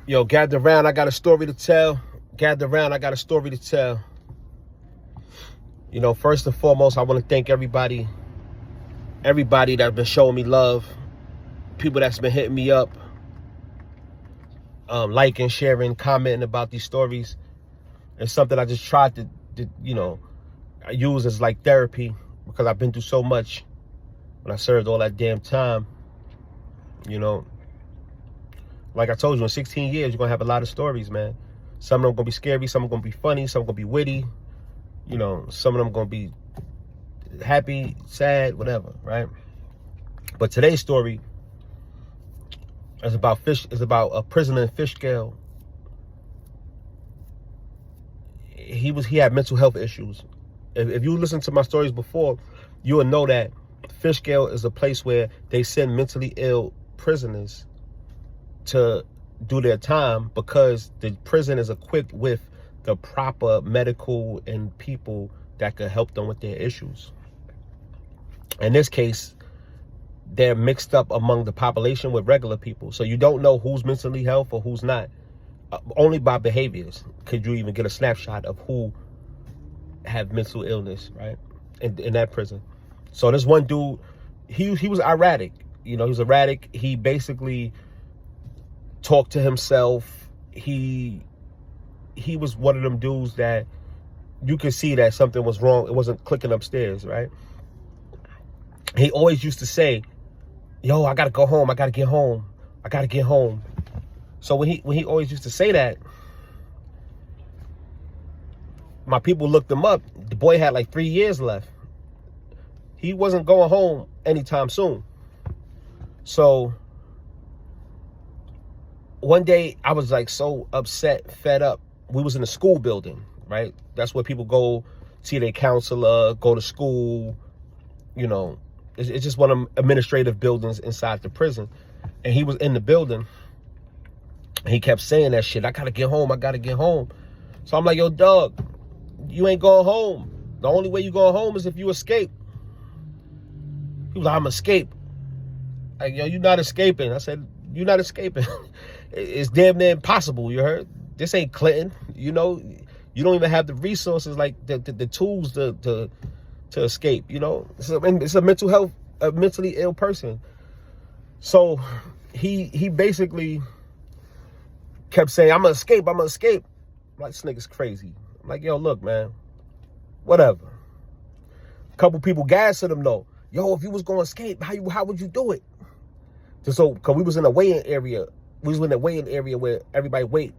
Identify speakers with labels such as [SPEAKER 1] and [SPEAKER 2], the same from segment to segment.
[SPEAKER 1] Yo, gather around, I got a story to tell. Gather around, I got a story to tell. You know, first and foremost, I want to thank everybody that's been showing me love, people that's been hitting me up, liking, sharing, commenting about these stories. It's something I just tried to I use as like therapy because I've been through so much when I served all that damn time. You know, like I told you, in 16 years, you're going to have a lot of stories, man. Some of them going to be scary, some of them going to be funny, some going to be witty. You know, some of them going to be happy, sad, whatever, right? But today's story is about a prisoner in Fishkill. He had mental health issues. If you listen to my stories before, you will know that Fishkill is a place where they send mentally ill prisoners to do their time because the prison is equipped with the proper medical and people that could help them with their issues. In this case, they're mixed up among the population with regular people. So you don't know who's mentally health or who's not. Only by behaviors could you even get a snapshot of who have mental illness, right? In that prison. So this one dude, he was erratic. You know, he was erratic. He basically talked to himself. He was one of them dudes that you could see that something was wrong. It wasn't clicking upstairs, right? He always used to say, yo, I gotta go home. I gotta get home. I gotta get home. So when he always used to say that, my people looked him up. The boy had like 3 years left. He wasn't going home anytime soon. So one day I was like so upset, fed up. We was in a school building, right? That's where people go see their counselor, go to school. You know, it's just one of them administrative buildings inside the prison. And he was in the building. He kept saying that shit. I gotta get home. I gotta get home. So I'm like, yo, dog, you ain't going home. The only way you going home is if you escape. He was like, I'm escape. Like, yo, you not escaping. I said, you not escaping. It's damn near impossible, you heard? This ain't Clinton. You know, you don't even have the resources, like the tools to escape, you know? It's a mentally ill person. So he basically kept saying, I'm gonna escape, I'm gonna escape. I'm like, this nigga's crazy. I'm like, yo, look, man, whatever. A couple people gassing him though. Yo, if you was gonna escape, how would you do it? Just so, cause we was in a waiting area. We was in a waiting area where everybody wait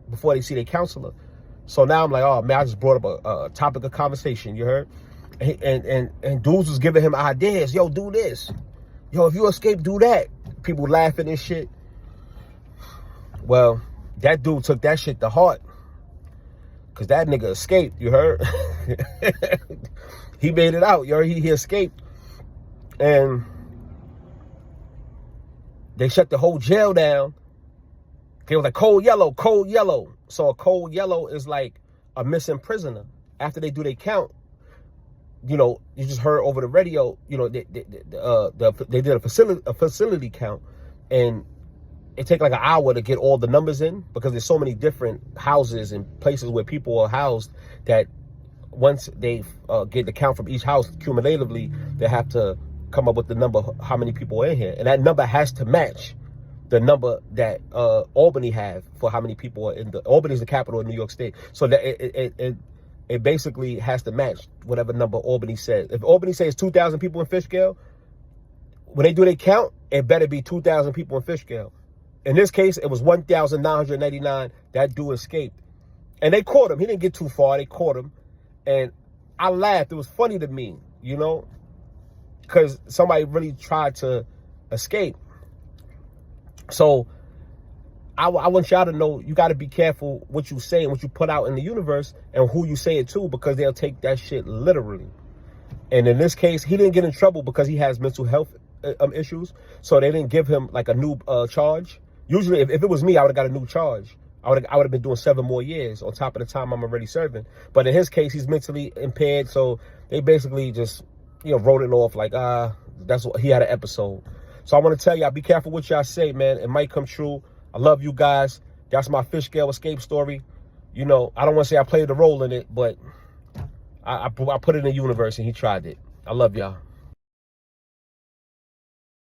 [SPEAKER 1] before they see their counselor. So now I'm like, oh man, I just brought up a topic of conversation, you heard? And dudes was giving him ideas. Yo, do this. Yo, if you escape, do that. People laughing and shit. Well, that dude took that shit to heart. Cause that nigga escaped, you heard? He made it out, you heard? He escaped. And they shut the whole jail down. They was like, cold yellow, cold yellow. So a cold yellow is like a missing prisoner. After they do their count, you know, you just heard over the radio, you know, they did a facility count. And it take like an hour to get all the numbers in because there's so many different houses and places where people are housed that once they get the count from each house cumulatively, they have to come up with the number, how many people are in here. And that number has to match the number that Albany have for how many people are in the, Albany is the capital of New York State. So that it basically has to match whatever number Albany says. If Albany says 2,000 people in Fishkill, when they do their count, it better be 2,000 people in Fishkill. In this case, it was 1,999. That dude escaped. And they caught him. He didn't get too far. They caught him. And I laughed. It was funny to me, you know, because somebody really tried to escape. So I want y'all to know, you got to be careful what you say and what you put out in the universe and who you say it to, because they'll take that shit literally. And in this case, he didn't get in trouble because he has mental health issues. So they didn't give him like a new charge. Usually, if it was me, I would have got a new charge. I would have been doing 7 more years on top of the time I'm already serving. But in his case, he's mentally impaired. So they basically just, you know, wrote it off like, that's what he had an episode. So I want to tell y'all, be careful what y'all say, man. It might come true. I love you guys. That's my fish scale escape story. You know, I don't want to say I played the role in it, but I put it in the universe and he tried it. I love y'all.